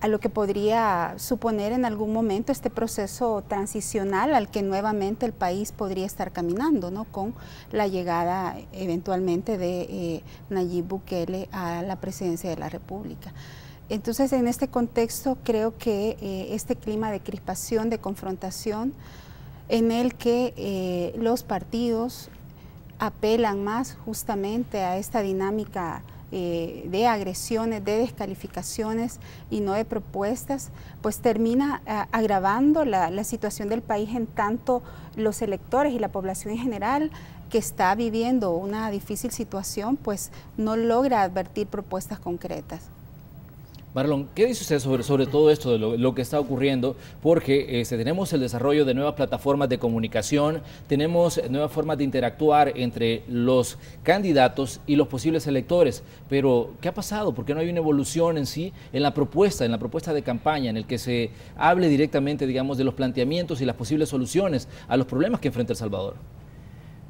a lo que podría suponer en algún momento este proceso transicional al que nuevamente el país podría estar caminando, ¿no? Con la llegada eventualmente de Nayib Bukele a la presidencia de la República. Entonces, en este contexto, creo que este clima de crispación, de confrontación, en el que los partidos apelan más justamente a esta dinámica de agresiones, de descalificaciones y no de propuestas, pues termina agravando la situación del país, en tanto los electores y la población en general, que está viviendo una difícil situación, pues no logra advertir propuestas concretas. Marlon, ¿qué dice usted sobre todo esto de lo que está ocurriendo? Porque tenemos el desarrollo de nuevas plataformas de comunicación, tenemos nuevas formas de interactuar entre los candidatos y los posibles electores, pero ¿qué ha pasado? ¿Por qué no hay una evolución en sí en la propuesta de campaña, en el que se hable directamente, digamos, de los planteamientos y las posibles soluciones a los problemas que enfrenta El Salvador?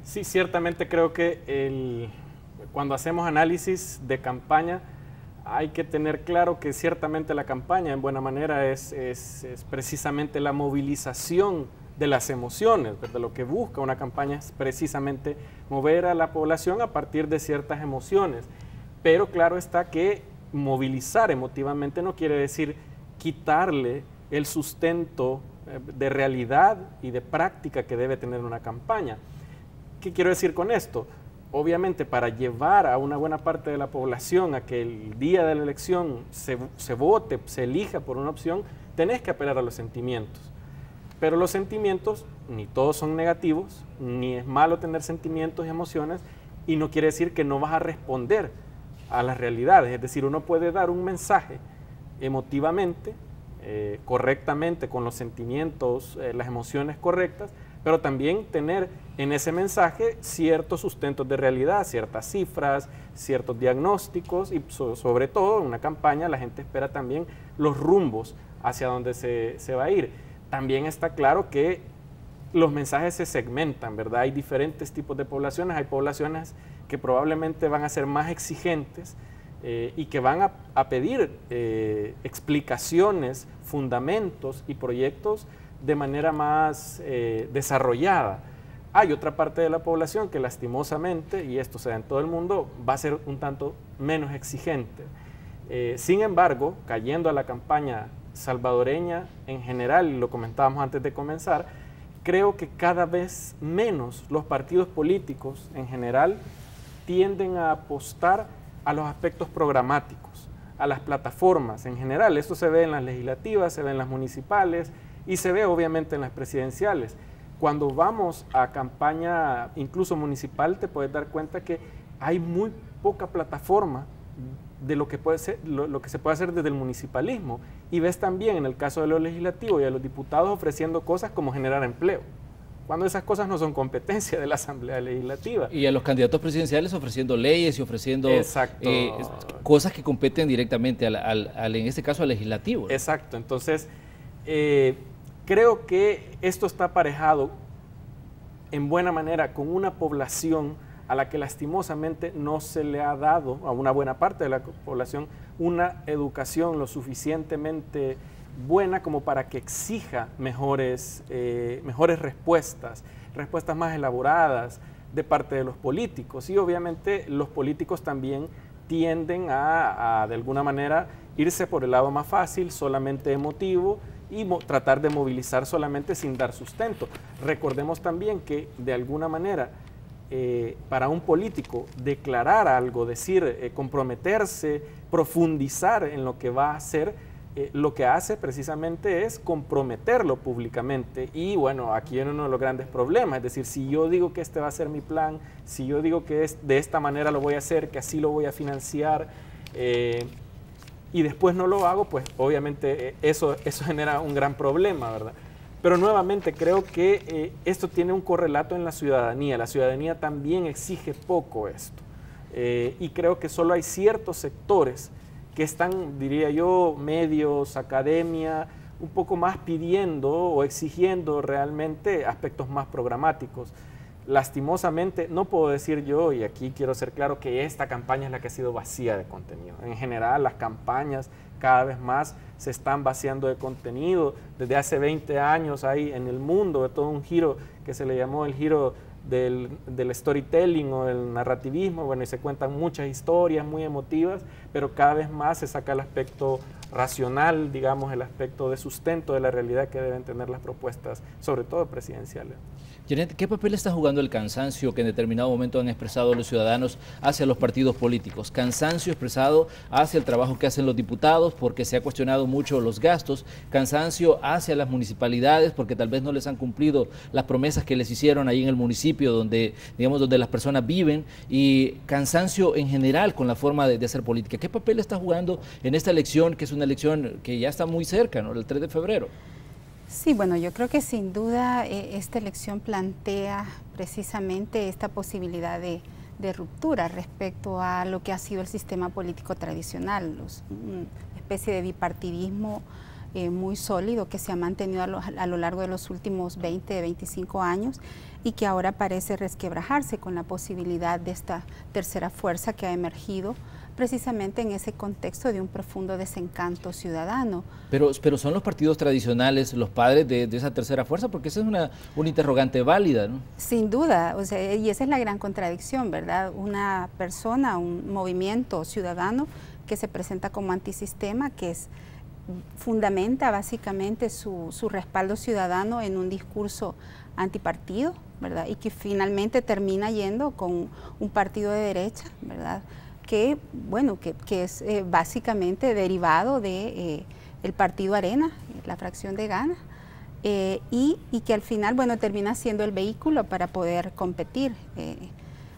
Sí, ciertamente creo que cuando hacemos análisis de campaña, hay que tener claro que ciertamente la campaña en buena manera es precisamente la movilización de las emociones, ¿verdad? Lo que busca una campaña es precisamente mover a la población a partir de ciertas emociones, pero claro está que movilizar emotivamente no quiere decir quitarle el sustento de realidad y de práctica que debe tener una campaña. ¿Qué quiero decir con esto? Obviamente, para llevar a una buena parte de la población a que el día de la elección se vote, se elija por una opción, tenés que apelar a los sentimientos. Pero los sentimientos, ni todos son negativos, ni es malo tener sentimientos y emociones, y no quiere decir que no vas a responder a las realidades. Es decir, uno puede dar un mensaje emotivamente, correctamente, con los sentimientos, las emociones correctas, pero también tener en ese mensaje ciertos sustentos de realidad, ciertas cifras, ciertos diagnósticos y sobre todo en una campaña la gente espera también los rumbos hacia donde se va a ir. También está claro que los mensajes se segmentan, ¿verdad? Hay diferentes tipos de poblaciones, hay poblaciones que probablemente van a ser más exigentes y que van a pedir explicaciones, fundamentos y proyectos de manera más desarrollada. Hay otra parte de la población que lastimosamente, y esto se da en todo el mundo, va a ser un tanto menos exigente. Sin embargo, cayendo a la campaña salvadoreña en general, y lo comentábamos antes de comenzar, creo que cada vez menos los partidos políticos en general tienden a apostar a los aspectos programáticos, a las plataformas en general. Esto se ve en las legislativas, se ve en las municipales, y se ve obviamente en las presidenciales. Cuando vamos a campaña incluso municipal, te puedes dar cuenta que hay muy poca plataforma de lo que puede ser, lo que se puede hacer desde el municipalismo. Y ves también en el caso de los legislativos y a los diputados ofreciendo cosas como generar empleo, cuando esas cosas no son competencia de la Asamblea Legislativa. Y a los candidatos presidenciales ofreciendo leyes y ofreciendo cosas que competen directamente en este caso al legislativo, ¿no? Exacto, entonces creo que esto está aparejado en buena manera con una población a la que lastimosamente no se le ha dado, a una buena parte de la población, una educación lo suficientemente buena como para que exija mejores respuestas más elaboradas de parte de los políticos. Y obviamente los políticos también tienden a de alguna manera irse por el lado más fácil, solamente emotivo, y tratar de movilizar solamente sin dar sustento. Recordemos también que de alguna manera para un político declarar algo, decir, comprometerse, profundizar en lo que va a hacer, lo que hace precisamente es comprometerlo públicamente. Y bueno, aquí viene uno de los grandes problemas, es decir, si yo digo que este va a ser mi plan, si yo digo que de esta manera lo voy a hacer, que así lo voy a financiar, y después no lo hago, pues obviamente eso genera un gran problema, ¿verdad? Pero nuevamente creo que esto tiene un correlato en la ciudadanía también exige poco esto, y creo que solo hay ciertos sectores que están, diría yo, medios, academia, un poco más pidiendo o exigiendo realmente aspectos más programáticos. lastimosamente, no puedo decir yo, y aquí quiero ser claro, que esta campaña es la que ha sido vacía de contenido. En general, las campañas cada vez más se están vaciando de contenido. Desde hace 20 años hay en el mundo todo un giro que se le llamó el giro del storytelling o del narrativismo. Bueno, y se cuentan muchas historias muy emotivas, pero cada vez más se saca el aspecto racional, digamos, el aspecto de sustento de la realidad que deben tener las propuestas, sobre todo presidenciales. Janet, ¿qué papel está jugando el cansancio que en determinado momento han expresado los ciudadanos hacia los partidos políticos? Cansancio expresado hacia el trabajo que hacen los diputados porque se ha cuestionado mucho los gastos, cansancio hacia las municipalidades porque tal vez no les han cumplido las promesas que les hicieron ahí en el municipio donde, digamos, donde las personas viven, y cansancio en general con la forma de hacer política. ¿Qué papel está jugando en esta elección, que es una elección que ya está muy cerca, ¿no? El 3 de febrero. Sí, bueno, yo creo que sin duda esta elección plantea precisamente esta posibilidad de ruptura respecto a lo que ha sido el sistema político tradicional, una especie de bipartidismo muy sólido que se ha mantenido a lo largo de los últimos 20, 25 años y que ahora parece resquebrajarse con la posibilidad de esta tercera fuerza que ha emergido precisamente en ese contexto de un profundo desencanto ciudadano. Pero son los partidos tradicionales los padres de esa tercera fuerza, porque esa es una interrogante válida, ¿no? Sin duda, o sea, y esa es la gran contradicción, ¿verdad? Una persona, un movimiento ciudadano que se presenta como antisistema, que fundamenta básicamente su respaldo ciudadano en un discurso antipartido, ¿verdad? Y que finalmente termina yendo con un partido de derecha, ¿verdad? Que, bueno, que es básicamente derivado de el partido Arena, la fracción de Gana, y que al final, bueno, termina siendo el vehículo para poder competir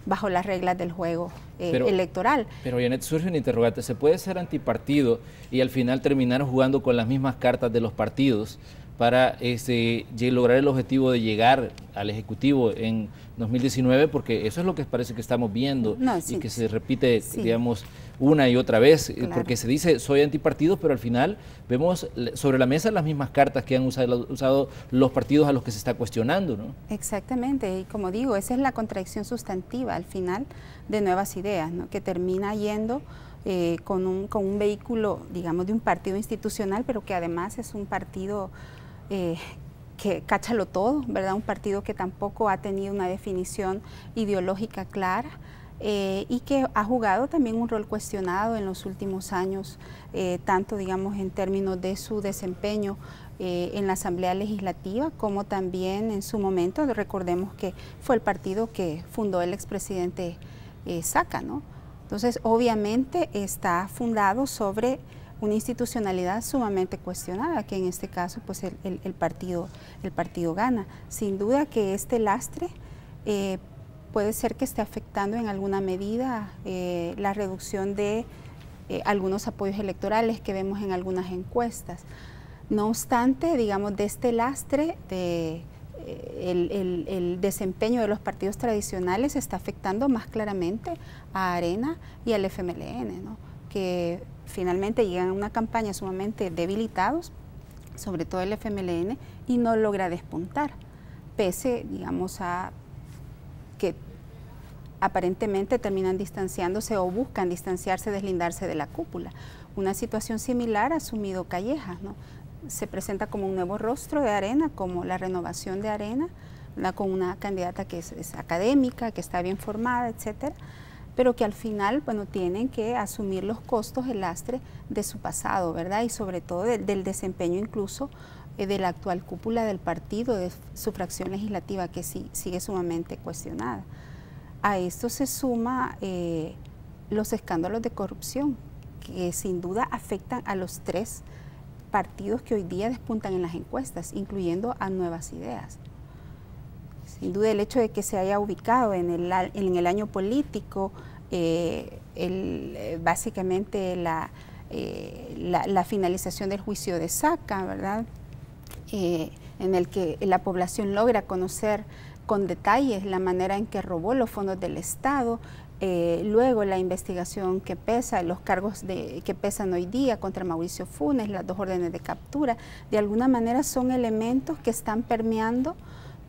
bajo las reglas del juego electoral. Pero Janet, surge un interrogante: ¿se puede ser antipartido y al final terminar jugando con las mismas cartas de los partidos para lograr el objetivo de llegar al Ejecutivo en 2019? Porque eso es lo que parece que estamos viendo y que se repite, digamos, una y otra vez, porque se dice soy antipartido, pero al final vemos sobre la mesa las mismas cartas que han usado los partidos a los que se está cuestionando, ¿no? Exactamente, y como digo, esa es la contradicción sustantiva al final de Nuevas Ideas, ¿no? Que termina yendo con un vehículo, digamos, de un partido institucional, pero que además es un partido que cáchalo todo, ¿verdad? Un partido que tampoco ha tenido una definición ideológica clara y que ha jugado también un rol cuestionado en los últimos años, tanto, digamos, en términos de su desempeño en la Asamblea Legislativa, como también en su momento, recordemos que fue el partido que fundó el expresidente Saca, ¿no? Entonces, obviamente está fundado sobre una institucionalidad sumamente cuestionada, que en este caso pues el partido Gana. Sin duda que este lastre puede ser que esté afectando en alguna medida la reducción de algunos apoyos electorales que vemos en algunas encuestas. No obstante, digamos, de este lastre, el desempeño de los partidos tradicionales está afectando más claramente a Arena y al FMLN, ¿no? Que finalmente llegan a una campaña sumamente debilitados, sobre todo el FMLN, y no logra despuntar, pese, digamos, a que aparentemente terminan distanciándose o buscan distanciarse, deslindarse de la cúpula. Una situación similar ha asumido Callejas, ¿no? Se presenta como un nuevo rostro de Arena, como la renovación de Arena, ¿verdad? Con una candidata que es académica, que está bien formada, etcétera, pero que al final, bueno, tienen que asumir los costos, el lastre de su pasado, ¿verdad? Y sobre todo del desempeño incluso de la actual cúpula del partido, de su fracción legislativa, que sigue sumamente cuestionada. A esto se suma los escándalos de corrupción, que sin duda afectan a los tres partidos que hoy día despuntan en las encuestas, incluyendo a Nuevas Ideas. Sin duda el hecho de que se haya ubicado en el año político, básicamente la finalización del juicio de Saca, ¿verdad? En el que la población logra conocer con detalles la manera en que robó los fondos del Estado, luego la investigación que pesa, los cargos que pesan hoy día contra Mauricio Funes, las 2 órdenes de captura, de alguna manera son elementos que están permeando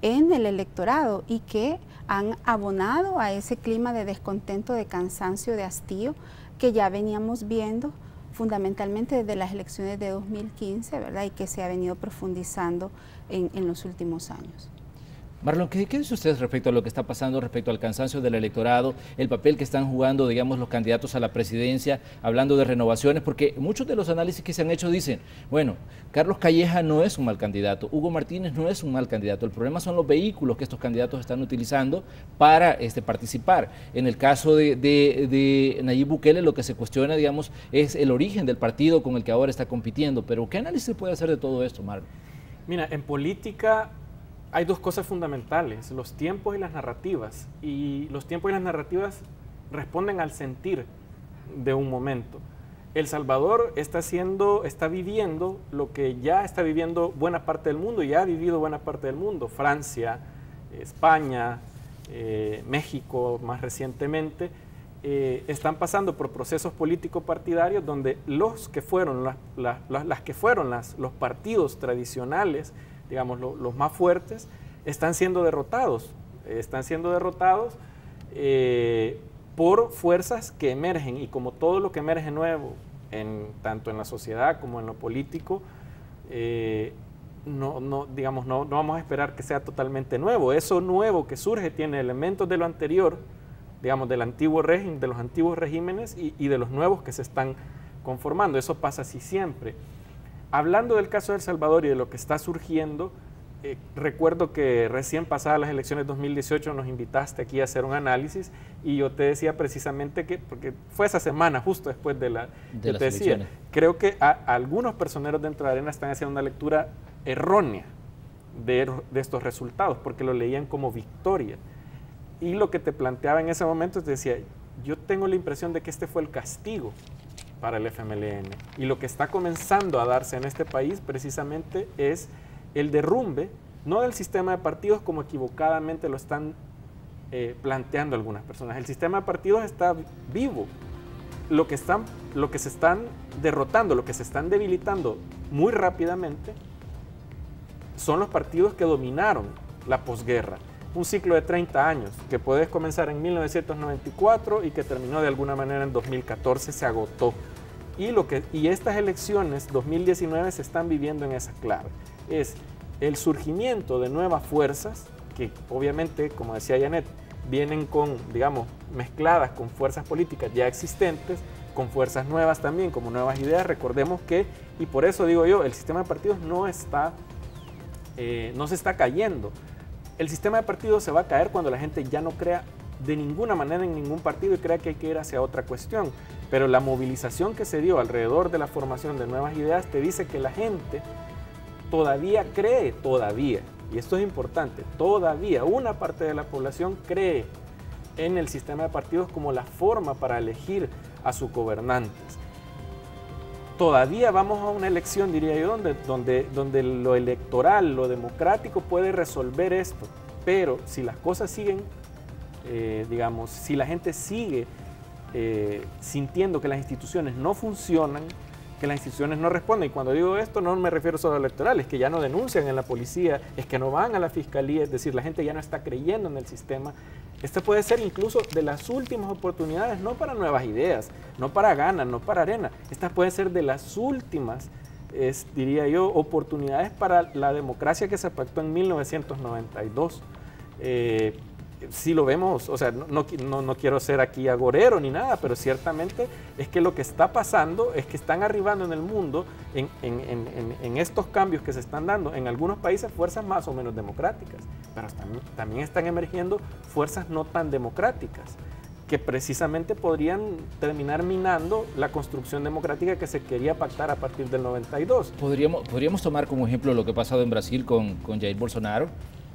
en el electorado y que han abonado a ese clima de descontento, de cansancio, de hastío que ya veníamos viendo fundamentalmente desde las elecciones de 2015, ¿verdad? Y que se ha venido profundizando en los últimos años. Marlon, ¿qué dice usted respecto a lo que está pasando, respecto al cansancio del electorado, el papel que están jugando, digamos, los candidatos a la presidencia, hablando de renovaciones? Porque muchos de los análisis que se han hecho dicen, bueno, Carlos Calleja no es un mal candidato, Hugo Martínez no es un mal candidato, el problema son los vehículos que estos candidatos están utilizando para participar. En el caso de Nayib Bukele, lo que se cuestiona, digamos, es el origen del partido con el que ahora está compitiendo. Pero, ¿qué análisis se puede hacer de todo esto, Marlon? Mira, en política hay dos cosas fundamentales, los tiempos y las narrativas. Y los tiempos y las narrativas responden al sentir de un momento. El Salvador está viviendo lo que ya está viviendo buena parte del mundo, ya ha vivido buena parte del mundo. Francia, España, México más recientemente, están pasando por procesos políticos partidarios donde los partidos tradicionales, digamos, los más fuertes, están siendo derrotados. Por fuerzas que emergen, y como todo lo que emerge nuevo, tanto en la sociedad como en lo político, no vamos a esperar que sea totalmente nuevo. Eso nuevo que surge tiene elementos de lo anterior, digamos, del antiguo régimen, de los antiguos regímenes y de los nuevos que se están conformando. Eso pasa así siempre. Hablando del caso de El Salvador y de lo que está surgiendo, recuerdo que recién pasadas las elecciones 2018 nos invitaste aquí a hacer un análisis y yo te decía precisamente que, porque fue esa semana justo después de las elecciones, creo que algunos personeros dentro de Arena están haciendo una lectura errónea de estos resultados porque lo leían como victoria. Y lo que te planteaba en ese momento te decía, yo tengo la impresión de que este fue el castigo para el FMLN. Y lo que está comenzando a darse en este país precisamente es el derrumbe, no del sistema de partidos como equivocadamente lo están planteando algunas personas. El sistema de partidos está vivo. Lo que se están derrotando, lo que se están debilitando muy rápidamente son los partidos que dominaron la posguerra. Un ciclo de 30 años que puede comenzar en 1994 y que terminó de alguna manera en 2014, se agotó. Y estas elecciones 2019 se están viviendo en esa clave. Es el surgimiento de nuevas fuerzas que obviamente, como decía Janet, vienen mezcladas con fuerzas políticas ya existentes, con fuerzas nuevas también, como nuevas ideas. Recordemos que, y por eso digo yo, el sistema de partidos no se está cayendo. El sistema de partidos se va a caer cuando la gente ya no crea de ninguna manera en ningún partido y crea que hay que ir hacia otra cuestión. Pero la movilización que se dio alrededor de la formación de nuevas ideas te dice que la gente todavía cree, y esto es importante, todavía una parte de la población cree en el sistema de partidos como la forma para elegir a sus gobernantes. Todavía vamos a una elección, diría yo, donde lo electoral, lo democrático puede resolver esto, pero si las cosas siguen, si la gente sigue sintiendo que las instituciones no funcionan, que las instituciones no responden, y cuando digo esto no me refiero solo a electorales, que ya no denuncian en la policía, es que no van a la fiscalía, es decir, la gente ya no está creyendo en el sistema. Esta puede ser incluso de las últimas oportunidades, no para nuevas ideas, no para Gana, no para Arena. Esta puede ser de las últimas, diría yo, oportunidades para la democracia que se pactó en 1992. Si lo vemos, o sea, no quiero ser aquí agorero ni nada, pero ciertamente es que lo que está pasando es que están arribando en el mundo, en estos cambios que se están dando, en algunos países fuerzas más o menos democráticas, pero también están emergiendo fuerzas no tan democráticas, que precisamente podrían terminar minando la construcción democrática que se quería pactar a partir del 92. Podríamos tomar como ejemplo lo que ha pasado en Brasil con Jair Bolsonaro,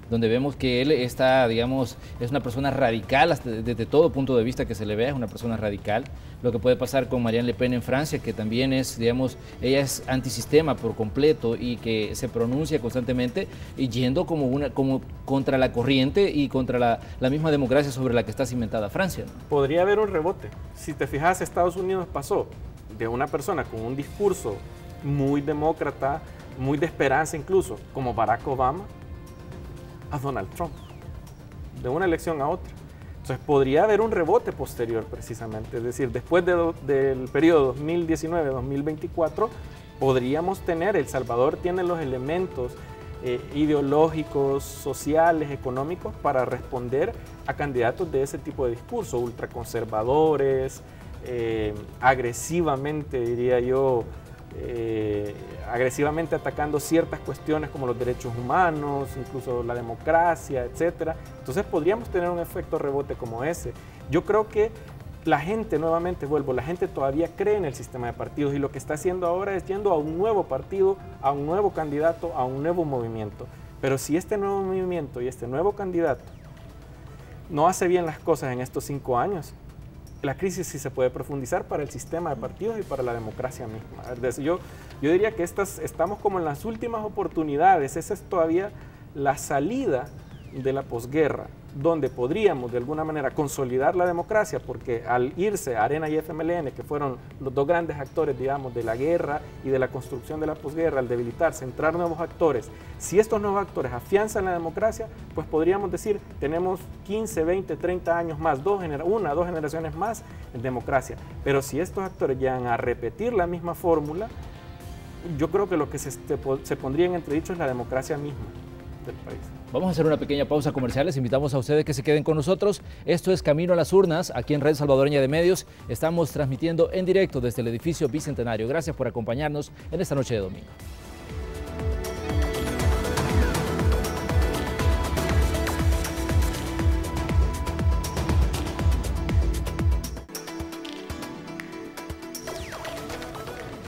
donde vemos que él está, digamos, es una persona radical desde todo punto de vista que se le vea, es una persona radical. Lo que puede pasar con Marine Le Pen en Francia, que también es, digamos, ella es antisistema por completo y que se pronuncia constantemente y yendo como contra la corriente y contra la misma democracia sobre la que está cimentada Francia, ¿no? Podría haber un rebote. Si te fijas, Estados Unidos pasó de una persona con un discurso muy demócrata, muy de esperanza incluso, como Barack Obama, a Donald Trump, de una elección a otra. Entonces podría haber un rebote posterior precisamente, es decir, después del periodo 2019-2024 podríamos tener, El Salvador tiene los elementos ideológicos, sociales, económicos para responder a candidatos de ese tipo de discurso, ultraconservadores, agresivamente, diría yo, agresivamente atacando ciertas cuestiones como los derechos humanos, incluso la democracia, etc. Entonces podríamos tener un efecto rebote como ese. Yo creo que la gente, nuevamente vuelvo, la gente todavía cree en el sistema de partidos y lo que está haciendo ahora es yendo a un nuevo partido, a un nuevo candidato, a un nuevo movimiento. Pero si este nuevo movimiento y este nuevo candidato no hace bien las cosas en estos 5 años, la crisis sí se puede profundizar para el sistema de partidos y para la democracia misma. Yo diría que estamos como en las últimas oportunidades, esa es todavía la salida de la posguerra, donde podríamos de alguna manera consolidar la democracia, porque al irse Arena y FMLN, que fueron los dos grandes actores, digamos, de la guerra y de la construcción de la posguerra, al debilitarse, entrar nuevos actores, si estos nuevos actores afianzan la democracia, pues podríamos decir, tenemos 15, 20, 30 años más, dos generaciones más en democracia. Pero si estos actores llegan a repetir la misma fórmula, yo creo que lo que se pondría en entredicho es la democracia misma del país. Vamos a hacer una pequeña pausa comercial, les invitamos a ustedes que se queden con nosotros. Esto es Camino a las Urnas, aquí en Red Salvadoreña de Medios. Estamos transmitiendo en directo desde el edificio Bicentenario. Gracias por acompañarnos en esta noche de domingo.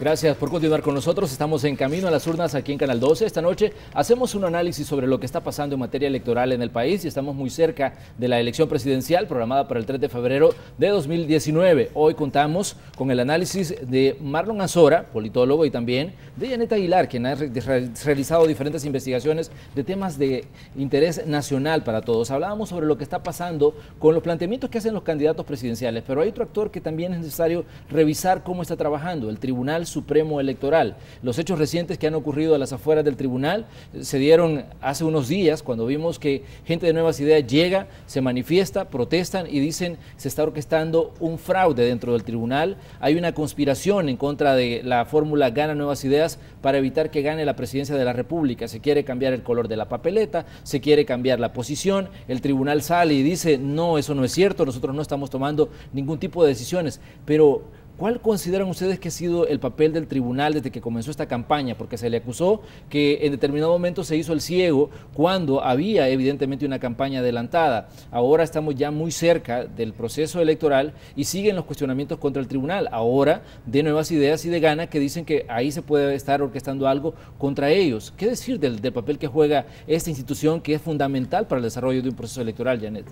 Gracias por continuar con nosotros. Estamos en Camino a las Urnas aquí en Canal 12. Esta noche hacemos un análisis sobre lo que está pasando en materia electoral en el país y estamos muy cerca de la elección presidencial programada para el 3 de febrero de 2019. Hoy contamos con el análisis de Marlon Azora, politólogo, y también de Janet Aguilar, quien ha realizado diferentes investigaciones de temas de interés nacional para todos. Hablábamos sobre lo que está pasando con los planteamientos que hacen los candidatos presidenciales, pero hay otro actor que también es necesario revisar cómo está trabajando, el Tribunal Supremo Electoral. Los hechos recientes que han ocurrido a las afueras del tribunal se dieron hace unos días cuando vimos que gente de Nuevas Ideas llega, se manifiesta, protestan y dicen se está orquestando un fraude dentro del tribunal. Hay una conspiración en contra de la fórmula Gana Nuevas Ideas para evitar que gane la presidencia de la República. Se quiere cambiar el color de la papeleta, se quiere cambiar la posición. El tribunal sale y dice no, eso no es cierto, nosotros no estamos tomando ningún tipo de decisiones. Pero ¿cuál consideran ustedes que ha sido el papel del tribunal desde que comenzó esta campaña? Porque se le acusó que en determinado momento se hizo el ciego cuando había evidentemente una campaña adelantada. Ahora estamos ya muy cerca del proceso electoral y siguen los cuestionamientos contra el tribunal. Ahora de Nuevas Ideas y de Gana, que dicen que ahí se puede estar orquestando algo contra ellos. ¿Qué decir del papel que juega esta institución que es fundamental para el desarrollo de un proceso electoral, Janet?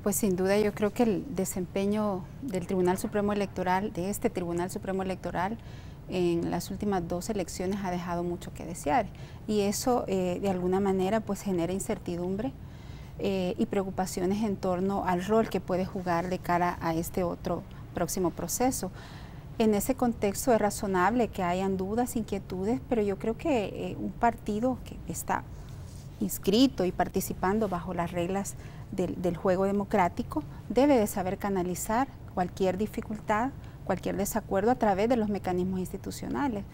Pues sin duda yo creo que el desempeño del Tribunal Supremo Electoral, de este Tribunal Supremo Electoral, en las últimas 2 elecciones ha dejado mucho que desear. Y eso de alguna manera pues genera incertidumbre y preocupaciones en torno al rol que puede jugar de cara a este otro próximo proceso. En ese contexto es razonable que hayan dudas, inquietudes, pero yo creo que un partido que está inscrito y participando bajo las reglas del juego democrático debe de saber canalizar cualquier dificultad, cualquier desacuerdo a través de los mecanismos institucionales.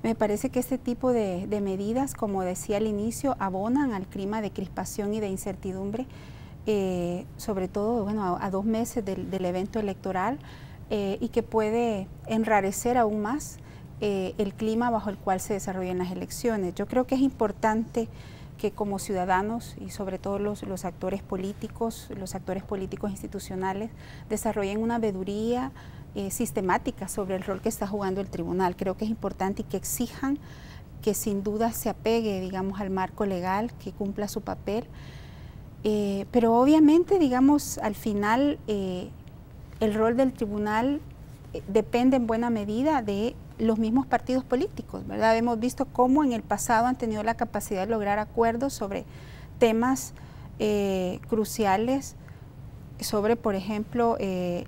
Me parece que este tipo de medidas, como decía al inicio, abonan al clima de crispación y de incertidumbre, sobre todo bueno, a 2 meses del evento electoral, y que puede enrarecer aún más el clima bajo el cual se desarrollan las elecciones. Yo creo que es importante que como ciudadanos y sobre todo los actores políticos institucionales desarrollen una veeduría sistemática sobre el rol que está jugando el tribunal. Creo que es importante y que exijan que sin duda se apegue, digamos, al marco legal, que cumpla su papel. Pero obviamente, digamos, al final el rol del tribunal depende en buena medida de los mismos partidos políticos, ¿verdad? Hemos visto cómo en el pasado han tenido la capacidad de lograr acuerdos sobre temas cruciales, sobre, por ejemplo,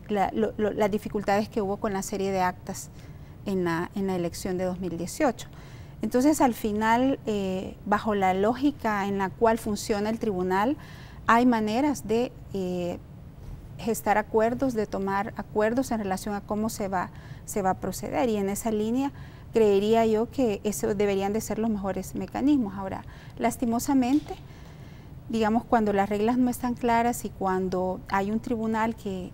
las dificultades que hubo con la serie de actas en la elección de 2018. Entonces, al final, bajo la lógica en la cual funciona el tribunal, hay maneras de gestar acuerdos, de tomar acuerdos en relación a cómo se va a proceder, y en esa línea creería yo que eso deberían de ser los mejores mecanismos. Ahora, lastimosamente, digamos, cuando las reglas no están claras y cuando hay un tribunal que,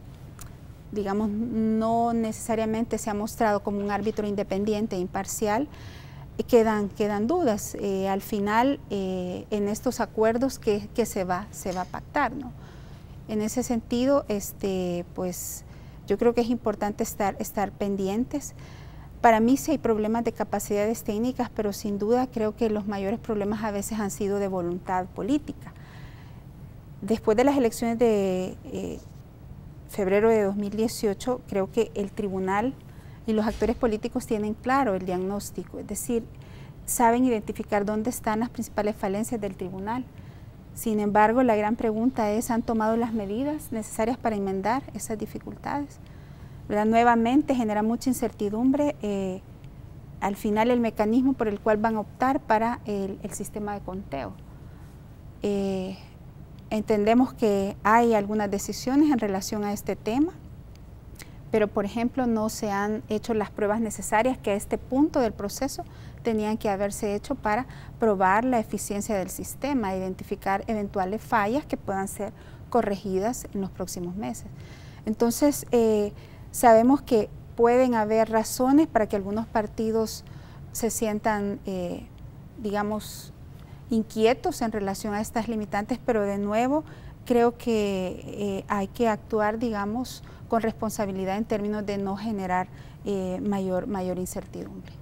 digamos, no necesariamente se ha mostrado como un árbitro independiente e imparcial, quedan dudas. Al final, en estos acuerdos, ¿qué se va a pactar, ¿no? En ese sentido, pues yo creo que es importante estar pendientes. Para mí sí hay problemas de capacidades técnicas, pero sin duda creo que los mayores problemas a veces han sido de voluntad política. Después de las elecciones de febrero de 2018, creo que el tribunal y los actores políticos tienen claro el diagnóstico, es decir, saben identificar dónde están las principales falencias del tribunal. Sin embargo, la gran pregunta es, ¿han tomado las medidas necesarias para enmendar esas dificultades? ¿Verdad? Nuevamente genera mucha incertidumbre al final el mecanismo por el cual van a optar para el sistema de conteo. Entendemos que hay algunas decisiones en relación a este tema, pero por ejemplo no se han hecho las pruebas necesarias que a este punto del proceso tenían que haberse hecho para probar la eficiencia del sistema, identificar eventuales fallas que puedan ser corregidas en los próximos meses. Entonces, sabemos que pueden haber razones para que algunos partidos se sientan, digamos, inquietos en relación a estas limitantes, pero de nuevo creo que hay que actuar, digamos, con responsabilidad en términos de no generar mayor incertidumbre.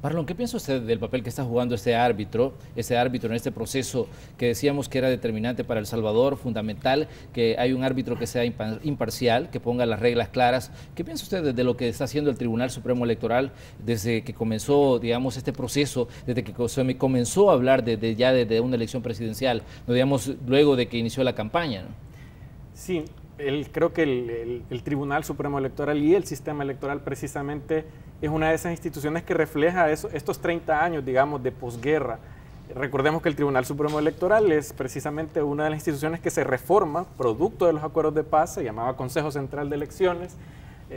Marlon, ¿qué piensa usted del papel que está jugando este árbitro en este proceso que decíamos que era determinante para El Salvador, fundamental, que hay un árbitro que sea imparcial, que ponga las reglas claras? ¿Qué piensa usted de lo que está haciendo el Tribunal Supremo Electoral desde que comenzó, digamos, este proceso, desde que se comenzó a hablar de una elección presidencial, no, digamos, luego de que inició la campaña, ¿no? Sí, creo que el Tribunal Supremo Electoral y el sistema electoral precisamente es una de esas instituciones que refleja estos 30 años, digamos, de posguerra. Recordemos que el Tribunal Supremo Electoral es precisamente una de las instituciones que se reforma, producto de los acuerdos de paz, se llamaba Consejo Central de Elecciones.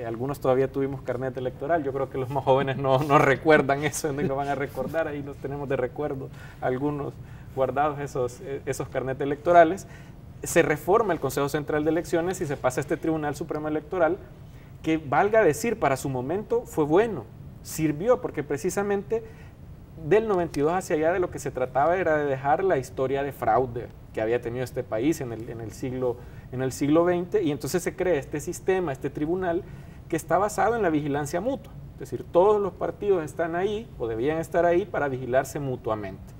Algunos todavía tuvimos carnet electoral, yo creo que los más jóvenes no recuerdan eso, no lo van a recordar, ahí los tenemos de recuerdo, algunos guardados esos carnet electorales. Se reforma el Consejo Central de Elecciones y se pasa a este Tribunal Supremo Electoral, que, valga decir, para su momento fue bueno, sirvió, porque precisamente del 92 hacia allá de lo que se trataba era de dejar la historia de fraude que había tenido este país en el siglo XX, y entonces se crea este sistema, este tribunal, que está basado en la vigilancia mutua, es decir, todos los partidos están ahí o debían estar ahí para vigilarse mutuamente.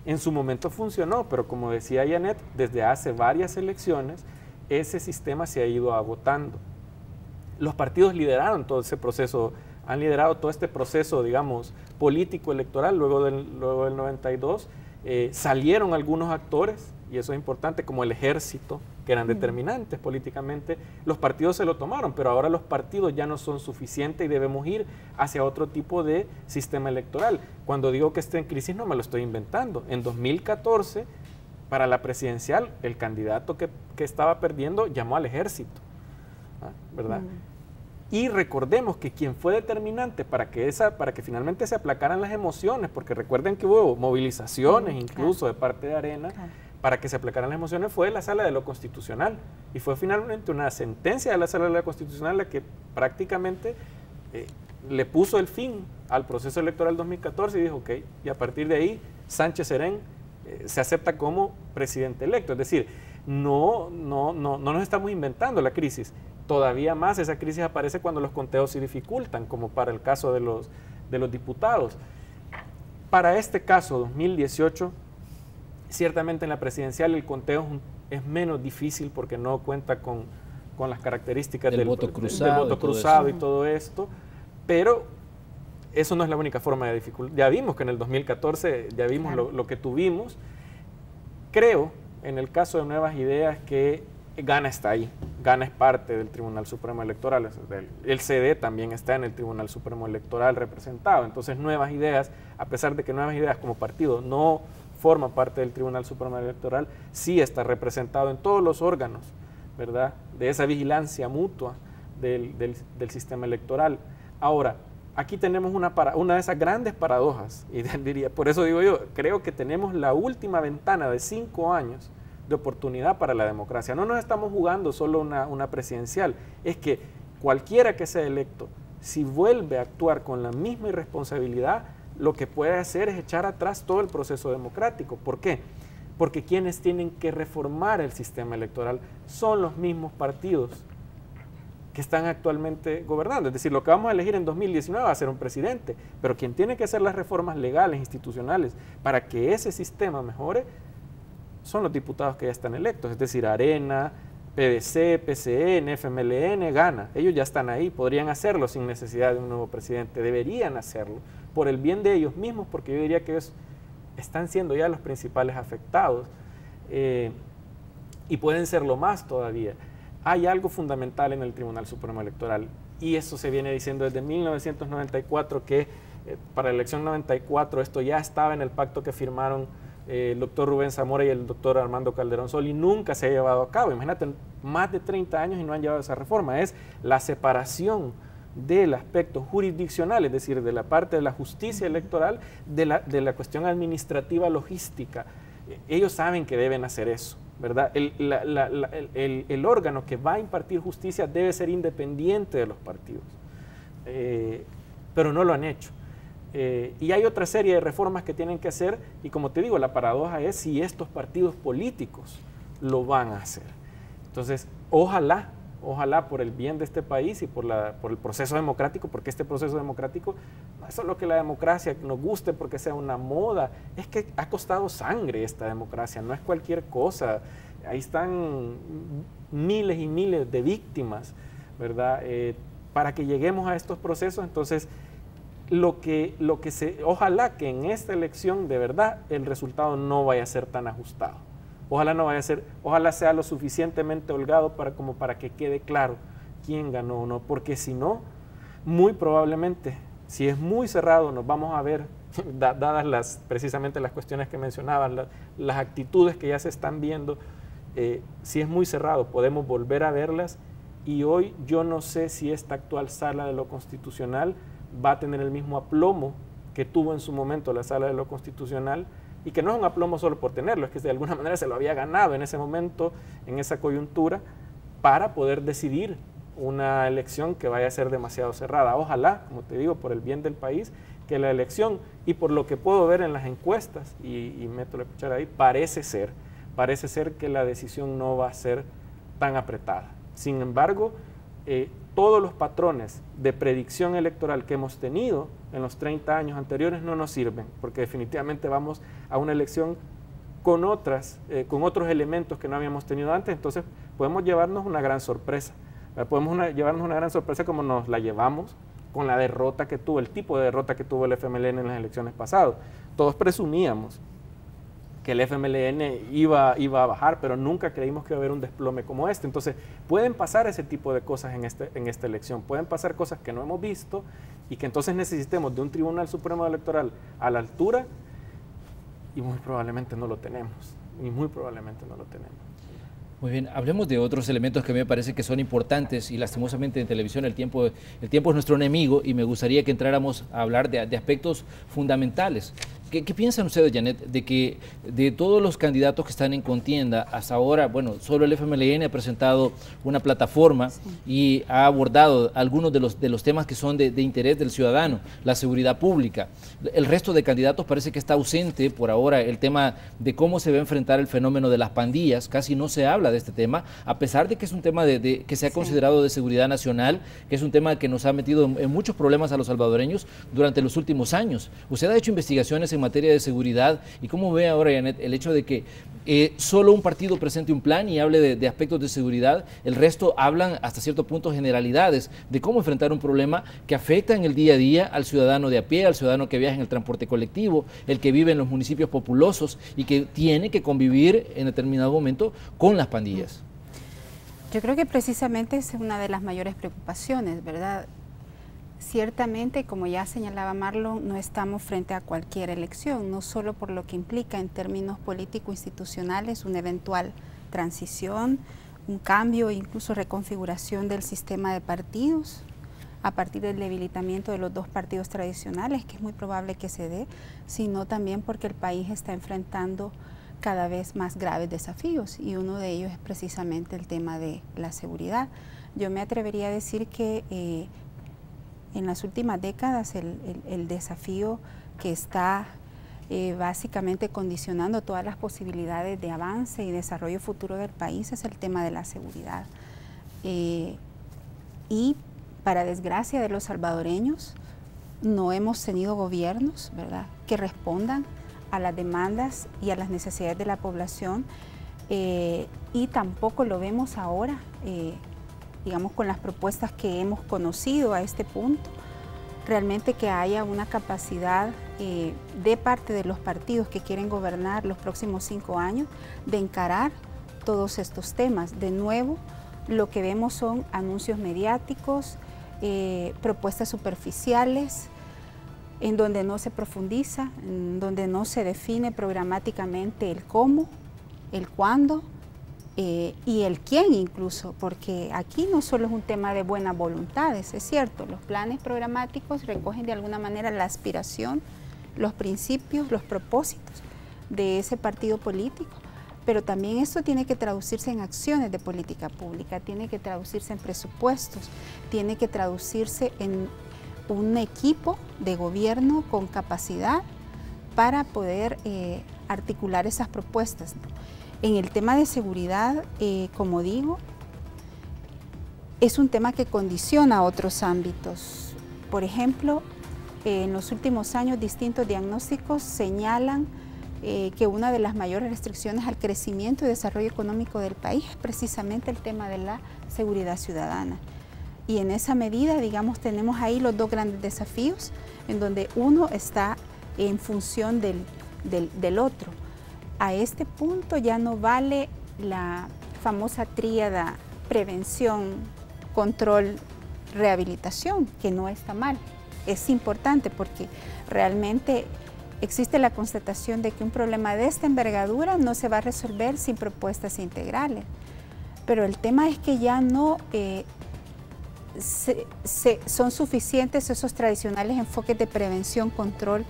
En su momento funcionó, pero como decía Janet, desde hace varias elecciones ese sistema se ha ido agotando. Los partidos lideraron todo ese proceso, han liderado todo este proceso, digamos, político electoral luego del 92. Salieron algunos actores, y eso es importante, como el ejército, que eran determinantes políticamente. Los partidos se lo tomaron, pero ahora los partidos ya no son suficientes y debemos ir hacia otro tipo de sistema electoral. Cuando digo que esté en crisis no me lo estoy inventando. En 2014, para la presidencial, el candidato que estaba perdiendo llamó al ejército, ¿verdad? Y recordemos que quien fue determinante para que finalmente se aplacaran las emociones, porque recuerden que hubo movilizaciones incluso de parte de Arena, para que se aplacaran las emociones, fue la Sala de lo Constitucional, y fue finalmente una sentencia de la Sala de lo Constitucional la que prácticamente le puso el fin al proceso electoral 2014 y dijo, ok, y a partir de ahí Sánchez Serén se acepta como presidente electo. Es decir, no nos estamos inventando la crisis. Todavía más esa crisis aparece cuando los conteos se dificultan, como para el caso de los diputados. Para este caso, 2018, ciertamente en la presidencial el conteo es menos difícil porque no cuenta con las características del voto cruzado y todo esto, pero eso no es la única forma de dificultad. Ya vimos que en el 2014, ya vimos lo que tuvimos. Creo, en el caso de Nuevas Ideas, que Gana está ahí, Gana es parte del Tribunal Supremo Electoral, el CD también está en el Tribunal Supremo Electoral representado, entonces Nuevas Ideas, a pesar de que Nuevas Ideas como partido no forma parte del Tribunal Supremo Electoral, sí está representado en todos los órganos, ¿verdad?, de esa vigilancia mutua del sistema electoral. Ahora, aquí tenemos una de esas grandes paradojas, y diría, por eso digo yo, creo que tenemos la última ventana de 5 años de oportunidad para la democracia. No nos estamos jugando solo una presidencial, es que cualquiera que sea electo, si vuelve a actuar con la misma irresponsabilidad, lo que puede hacer es echar atrás todo el proceso democrático. ¿Por qué? Porque quienes tienen que reformar el sistema electoral son los mismos partidos que están actualmente gobernando. Es decir, lo que vamos a elegir en 2019 va a ser un presidente, pero quien tiene que hacer las reformas legales, institucionales, para que ese sistema mejore, son los diputados que ya están electos, es decir, Arena, PDC, PCN, FMLN, Gana. Ellos ya están ahí, podrían hacerlo sin necesidad de un nuevo presidente, deberían hacerlo, por el bien de ellos mismos, porque yo diría que ellos están siendo ya los principales afectados y pueden serlo más todavía. Hay algo fundamental en el Tribunal Supremo Electoral y eso se viene diciendo desde 1994 que para la elección 94 esto ya estaba en el pacto que firmaron el doctor Rubén Zamora y el doctor Armando Calderón Sol y nunca se ha llevado a cabo. Imagínate, más de 30 años y no han llevado esa reforma. Es la separación del aspecto jurisdiccional, es decir, de la parte de la justicia electoral, de la cuestión administrativa logística. Ellos saben que deben hacer eso, ¿verdad? El órgano que va a impartir justicia debe ser independiente de los partidos, pero no lo han hecho. Y hay otra serie de reformas que tienen que hacer y como te digo, la paradoja es si estos partidos políticos lo van a hacer. Entonces, ojalá por el bien de este país y por el proceso democrático, porque este proceso democrático no es solo que la democracia nos guste porque sea una moda, es que ha costado sangre esta democracia, no es cualquier cosa. Ahí están miles y miles de víctimas, ¿verdad? Para que lleguemos a estos procesos, entonces, ojalá que en esta elección de verdad el resultado no vaya a ser tan ajustado. Ojalá sea lo suficientemente holgado como para que quede claro quién ganó o no, porque si no, muy probablemente, si es muy cerrado, nos vamos a ver, dadas precisamente las cuestiones que mencionaban, las actitudes que ya se están viendo, si es muy cerrado, podemos volver a verlas y hoy yo no sé si esta actual Sala de lo Constitucional va a tener el mismo aplomo que tuvo en su momento la Sala de lo Constitucional, y que no es un aplomo solo por tenerlo, es que de alguna manera se lo había ganado en ese momento, en esa coyuntura, para poder decidir una elección que vaya a ser demasiado cerrada. Ojalá, como te digo, por el bien del país, que la elección, y por lo que puedo ver en las encuestas, y meto la cuchara ahí, parece ser que la decisión no va a ser tan apretada. Sin embargo, todos los patrones de predicción electoral que hemos tenido en los 30 años anteriores no nos sirven, porque definitivamente vamos a una elección con otros elementos que no habíamos tenido antes, entonces podemos llevarnos una gran sorpresa. Podemos llevarnos una gran sorpresa como nos la llevamos con la derrota que tuvo, el tipo de derrota que tuvo el FMLN en las elecciones pasadas. Todos presumíamos que el FMLN iba a bajar, pero nunca creímos que iba a haber un desplome como este. Entonces, pueden pasar ese tipo de cosas en esta elección, pueden pasar cosas que no hemos visto y que entonces necesitemos de un Tribunal Supremo Electoral a la altura y muy probablemente no lo tenemos, Muy bien, hablemos de otros elementos que me parece que son importantes y lastimosamente en televisión el tiempo es nuestro enemigo y me gustaría que entráramos a hablar de aspectos fundamentales. ¿Qué piensan ustedes, Janet, de que de todos los candidatos que están en contienda hasta ahora, bueno, solo el FMLN ha presentado una plataforma y ha abordado algunos de los temas que son de interés del ciudadano, la seguridad pública? El resto de candidatos parece que está ausente por ahora el tema de cómo se va a enfrentar el fenómeno de las pandillas, casi no se habla de este tema, a pesar de que es un tema que se ha considerado de seguridad nacional, que es un tema que nos ha metido en muchos problemas a los salvadoreños durante los últimos años. Usted ha hecho investigaciones en materia de seguridad y cómo ve ahora, Janet, el hecho de que solo un partido presente un plan y hable de aspectos de seguridad, el resto hablan hasta cierto punto generalidades de cómo enfrentar un problema que afecta en el día a día al ciudadano de a pie, al ciudadano que viaja en el transporte colectivo, el que vive en los municipios populosos y que tiene que convivir en determinado momento con las pandillas. Yo creo que precisamente es una de las mayores preocupaciones, ¿verdad? Ciertamente, como ya señalaba Marlon, no estamos frente a cualquier elección, no solo por lo que implica en términos político-institucionales una eventual transición, un cambio, incluso reconfiguración del sistema de partidos a partir del debilitamiento de los dos partidos tradicionales, que es muy probable que se dé, sino también porque el país está enfrentando cada vez más graves desafíos y uno de ellos es precisamente el tema de la seguridad. Yo me atrevería a decir que en las últimas décadas el desafío que está básicamente condicionando todas las posibilidades de avance y desarrollo futuro del país es el tema de la seguridad. Y para desgracia de los salvadoreños, no hemos tenido gobiernos, ¿verdad?, que respondan a las demandas y a las necesidades de la población y tampoco lo vemos ahora, digamos, con las propuestas que hemos conocido a este punto, realmente que haya una capacidad de parte de los partidos que quieren gobernar los próximos 5 años de encarar todos estos temas. De nuevo, lo que vemos son anuncios mediáticos, propuestas superficiales, en donde no se profundiza, en donde no se define programáticamente el cómo, el cuándo y el quién incluso, porque aquí no solo es un tema de buenas voluntades, es cierto, los planes programáticos recogen de alguna manera la aspiración, los principios, los propósitos de ese partido político, pero también esto tiene que traducirse en acciones de política pública, tiene que traducirse en presupuestos, tiene que traducirse en un equipo de gobierno con capacidad para poder articular esas propuestas. En el tema de seguridad, como digo, es un tema que condiciona otros ámbitos. Por ejemplo, en los últimos años distintos diagnósticos señalan que una de las mayores restricciones al crecimiento y desarrollo económico del país es precisamente el tema de la seguridad ciudadana. Y en esa medida, digamos, tenemos ahí los dos grandes desafíos, en donde uno está en función del otro. A este punto ya no vale la famosa tríada prevención, control, rehabilitación, que no está mal. Es importante porque realmente existe la constatación de que un problema de esta envergadura no se va a resolver sin propuestas integrales. Pero el tema es que ya no son suficientes esos tradicionales enfoques de prevención, control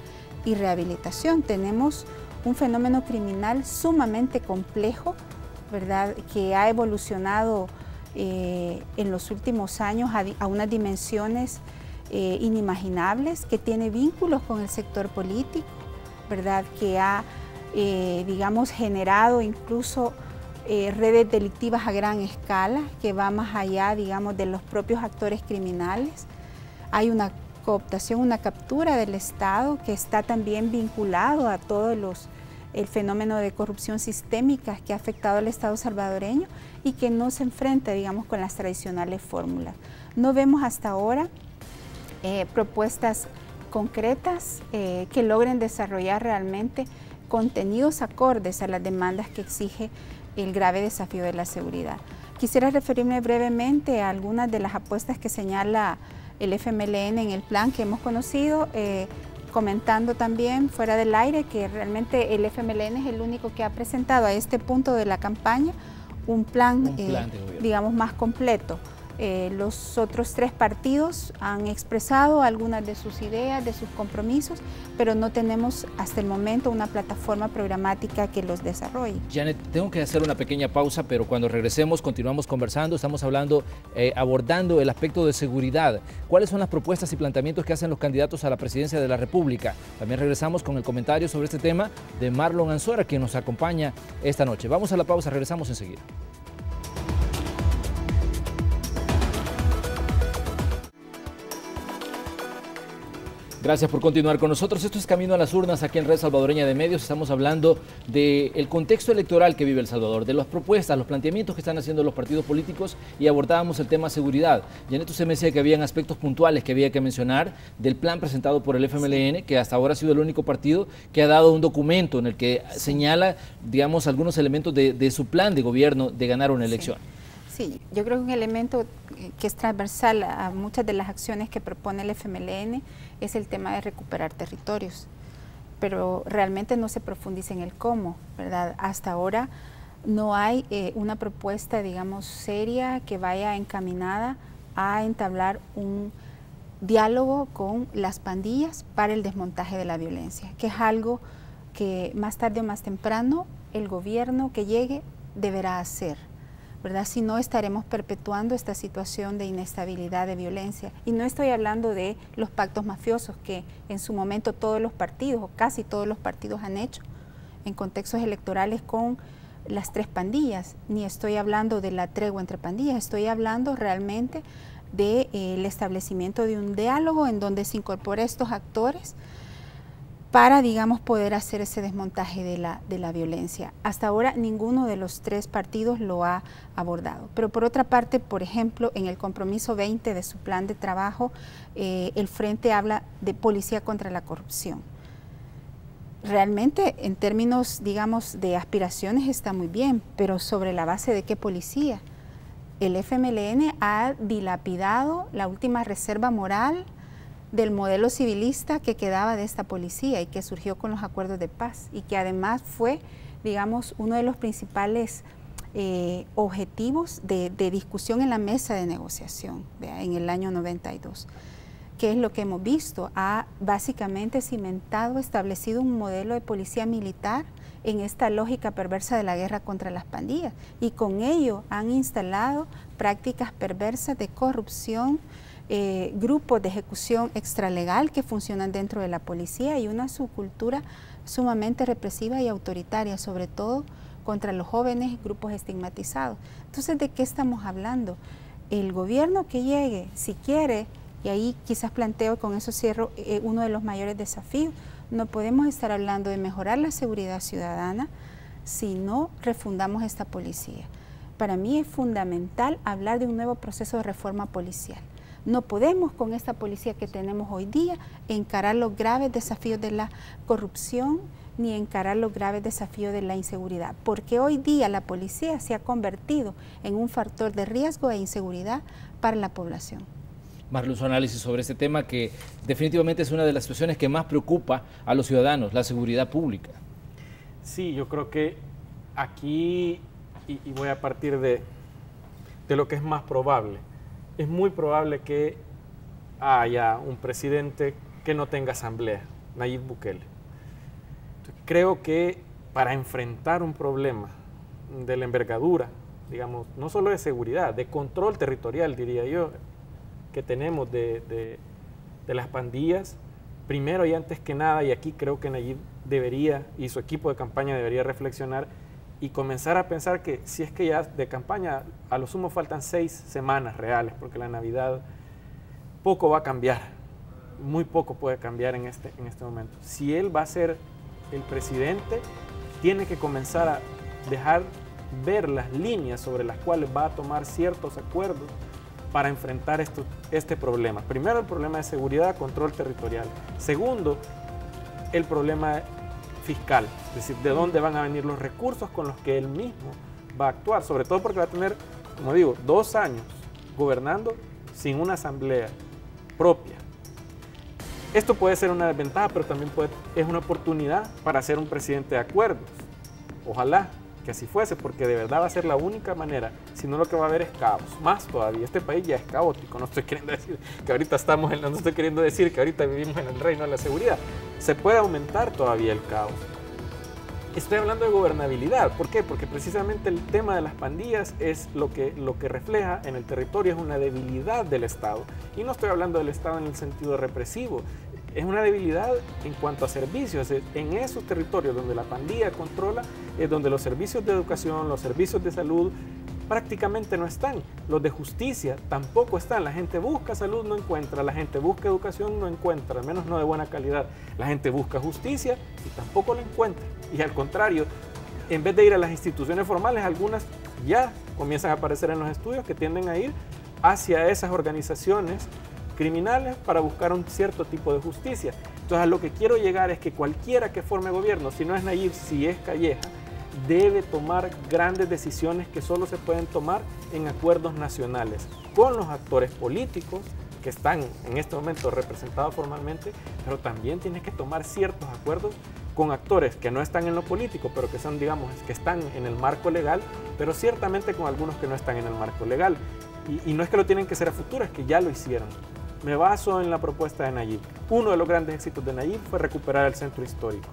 y rehabilitación. Tenemos un fenómeno criminal sumamente complejo, ¿verdad?, que ha evolucionado en los últimos años a unas dimensiones inimaginables, que tiene vínculos con el sector político, ¿verdad?, que ha, digamos, generado incluso redes delictivas a gran escala, que va más allá, digamos, de los propios actores criminales. Hay una cooptación, una captura del Estado que está también vinculado a todo el fenómeno de corrupción sistémica que ha afectado al Estado salvadoreño y que no se enfrenta, digamos, con las tradicionales fórmulas. No vemos hasta ahora propuestas concretas que logren desarrollar realmente contenidos acordes a las demandas que exige el grave desafío de la seguridad. Quisiera referirme brevemente a algunas de las apuestas que señala el FMLN en el plan que hemos conocido, comentando también fuera del aire que realmente el FMLN es el único que ha presentado a este punto de la campaña un plan digamos, más completo. Los otros 3 partidos han expresado algunas de sus ideas, de sus compromisos, pero no tenemos hasta el momento una plataforma programática que los desarrolle. Janet, tengo que hacer una pequeña pausa, pero cuando regresemos continuamos conversando. Estamos hablando, abordando el aspecto de seguridad. ¿Cuáles son las propuestas y planteamientos que hacen los candidatos a la presidencia de la República? También regresamos con el comentario sobre este tema de Marlon Anzuera, quien nos acompaña esta noche. Vamos a la pausa, regresamos enseguida. Gracias por continuar con nosotros. Esto es Camino a las Urnas aquí en Red Salvadoreña de Medios. Estamos hablando del contexto electoral que vive El Salvador, de las propuestas, los planteamientos que están haciendo los partidos políticos y abordábamos el tema seguridad. Janet, usted me decía que habían aspectos puntuales que había que mencionar del plan presentado por el FMLN, que hasta ahora ha sido el único partido que ha dado un documento en el que señala, digamos, algunos elementos de su plan de gobierno de ganar una elección. Sí, yo creo que un elemento que es transversal a muchas de las acciones que propone el FMLN es el tema de recuperar territorios, pero realmente no se profundiza en el cómo, ¿verdad? Hasta ahora no hay una propuesta, digamos, seria que vaya encaminada a entablar un diálogo con las pandillas para el desmontaje de la violencia, que es algo que más tarde o más temprano el gobierno que llegue deberá hacer, ¿verdad? Si no, estaremos perpetuando esta situación de inestabilidad, de violencia. Y no estoy hablando de los pactos mafiosos que en su momento todos los partidos, o casi todos los partidos han hecho en contextos electorales con las 3 pandillas, ni estoy hablando de la tregua entre pandillas, estoy hablando realmente del establecimiento de un diálogo en donde se incorpore estos actores para, digamos, poder hacer ese desmontaje de la violencia. Hasta ahora ninguno de los 3 partidos lo ha abordado. Pero por otra parte, por ejemplo, en el compromiso 20 de su plan de trabajo, el Frente habla de policía contra la corrupción. Realmente, en términos, digamos, de aspiraciones está muy bien, pero ¿sobre la base de qué policía? El FMLN ha dilapidado la última reserva moral del modelo civilista que quedaba de esta policía y que surgió con los acuerdos de paz y que además fue, digamos, uno de los principales objetivos de discusión en la mesa de negociación en el año 92. ¿Qué es lo que hemos visto? Ha básicamente cimentado, establecido un modelo de policía militar en esta lógica perversa de la guerra contra las pandillas y con ello han instalado prácticas perversas de corrupción, grupos de ejecución extralegal que funcionan dentro de la policía y una subcultura sumamente represiva y autoritaria, sobre todo contra los jóvenes, grupos estigmatizados. Entonces, ¿de qué estamos hablando? El gobierno que llegue, si quiere, y ahí quizás planteo, con eso cierro, uno de los mayores desafíos, no podemos estar hablando de mejorar la seguridad ciudadana si no refundamos esta policía. Para mí es fundamental hablar de un nuevo proceso de reforma policial. No podemos con esta policía que tenemos hoy día encarar los graves desafíos de la corrupción ni encarar los graves desafíos de la inseguridad, porque hoy día la policía se ha convertido en un factor de riesgo e inseguridad para la población. Marlon, su análisis sobre este tema que definitivamente es una de las situaciones que más preocupa a los ciudadanos, la seguridad pública. Sí, yo creo que aquí, y voy a partir de lo que es más probable, es muy probable que haya un presidente que no tenga asamblea, Nayib Bukele. Entonces, creo que para enfrentar un problema de la envergadura, digamos, no solo de seguridad, de control territorial, diría yo, que tenemos de las pandillas, primero y antes que nada, y aquí creo que Nayib debería, y su equipo de campaña debería reflexionar y comenzar a pensar que si es que ya de campaña a lo sumo faltan 6 semanas reales, porque la Navidad poco va a cambiar, muy poco puede cambiar en este momento. Si él va a ser el presidente, tiene que comenzar a dejar ver las líneas sobre las cuales va a tomar ciertos acuerdos para enfrentar este problema. Primero, el problema de seguridad, control territorial. Segundo, el problema fiscal, es decir, de dónde van a venir los recursos con los que él mismo va a actuar, sobre todo porque va a tener, como digo, 2 años gobernando sin una asamblea propia. Esto puede ser una desventaja, pero también es una oportunidad para ser un presidente de acuerdos. Ojalá que así fuese, porque de verdad va a ser la única manera, si no lo que va a haber es caos, más todavía. Este país ya es caótico, no estoy queriendo decir que ahorita no estoy queriendo decir que ahorita vivimos en el reino de la seguridad. Se puede aumentar todavía el caos. Estoy hablando de gobernabilidad. ¿Por qué? Porque precisamente el tema de las pandillas es lo que refleja en el territorio, es una debilidad del Estado. Y no estoy hablando del Estado en el sentido represivo, es una debilidad en cuanto a servicios. En esos territorios donde la pandilla controla, es donde los servicios de educación, los servicios de salud prácticamente no están. Los de justicia tampoco están. La gente busca salud, no encuentra. La gente busca educación, no encuentra, al menos no de buena calidad. La gente busca justicia y tampoco la encuentra. Y al contrario, en vez de ir a las instituciones formales, algunas ya comienzan a aparecer en los estudios que tienden a ir hacia esas organizaciones criminales para buscar un cierto tipo de justicia. Entonces, a lo que quiero llegar es que cualquiera que forme gobierno, si no es Nayib, si es Calleja, debe tomar grandes decisiones que solo se pueden tomar en acuerdos nacionales con los actores políticos que están en este momento representados formalmente, pero también tiene que tomar ciertos acuerdos con actores que no están en lo político, pero que son, digamos, que están en el marco legal, pero ciertamente con algunos que no están en el marco legal. Y no es que lo tienen que hacer a futuro, es que ya lo hicieron. Me baso en la propuesta de Nayib. Uno de los grandes éxitos de Nayib fue recuperar el centro histórico.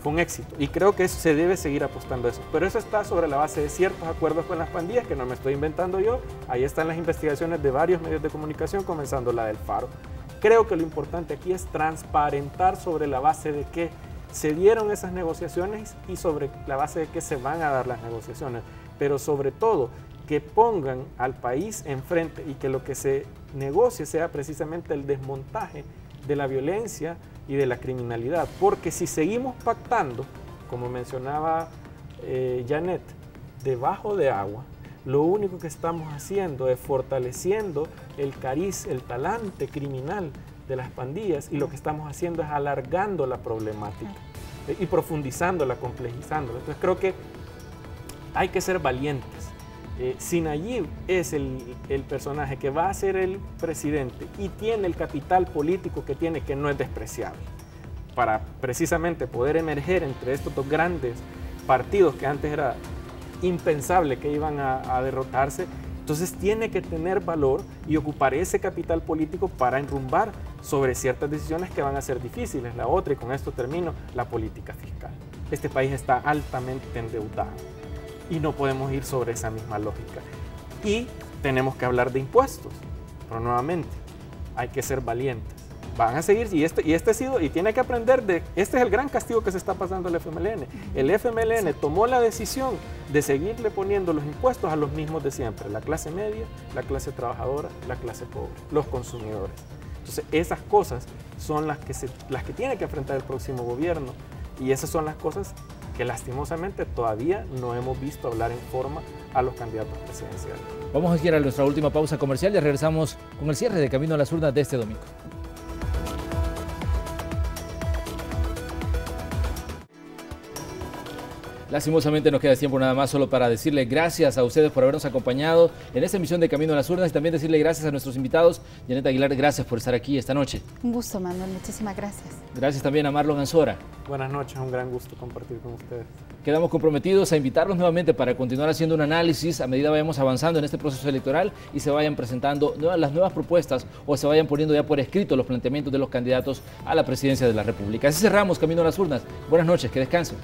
Fue un éxito y creo que se debe seguir apostando a eso. Pero eso está sobre la base de ciertos acuerdos con las pandillas, que no me estoy inventando yo. Ahí están las investigaciones de varios medios de comunicación, comenzando la del Faro. Creo que lo importante aquí es transparentar sobre la base de que se dieron esas negociaciones y sobre la base de que se van a dar las negociaciones. Pero sobre todo, que pongan al país enfrente y que lo que se negocie sea precisamente el desmontaje de la violencia y de la criminalidad, porque si seguimos pactando, como mencionaba Janet, debajo de agua, lo único que estamos haciendo es fortaleciendo el cariz, el talante criminal de las pandillas, y lo que estamos haciendo es alargando la problemática y profundizándola, complejizándola. Entonces creo que hay que ser valientes. Si Nayib es el personaje que va a ser el presidente y tiene el capital político que tiene, que no es despreciable, para precisamente poder emerger entre estos dos grandes partidos que antes era impensable que iban a derrotarse, entonces tiene que tener valor y ocupar ese capital político para enrumbar sobre ciertas decisiones que van a ser difíciles. La otra, y con esto termino, la política fiscal. Este país está altamente endeudado y no podemos ir sobre esa misma lógica. Y tenemos que hablar de impuestos, pero nuevamente hay que ser valientes. Van a seguir, y tiene que aprender de, este es el gran castigo que se está pasando al FMLN. El FMLN tomó la decisión de seguirle poniendo los impuestos a los mismos de siempre, la clase media, la clase trabajadora, la clase pobre, los consumidores. Entonces esas cosas son las que tiene que enfrentar el próximo gobierno, y esas son las cosas que lastimosamente todavía no hemos visto hablar en forma a los candidatos presidenciales. Vamos a ir a nuestra última pausa comercial y regresamos con el cierre de Camino a las Urnas de este domingo. Lastimosamente nos queda tiempo nada más solo para decirle gracias a ustedes por habernos acompañado en esta emisión de Camino a las Urnas, y también decirle gracias a nuestros invitados. Janet Aguilar, gracias por estar aquí esta noche. Un gusto, Manuel, muchísimas gracias. Gracias también a Marlon Ansora. Buenas noches, un gran gusto compartir con ustedes. Quedamos comprometidos a invitarlos nuevamente para continuar haciendo un análisis a medida vayamos avanzando en este proceso electoral y se vayan presentando las nuevas propuestas o se vayan poniendo ya por escrito los planteamientos de los candidatos a la presidencia de la República. Así cerramos Camino a las Urnas. Buenas noches, que descansen.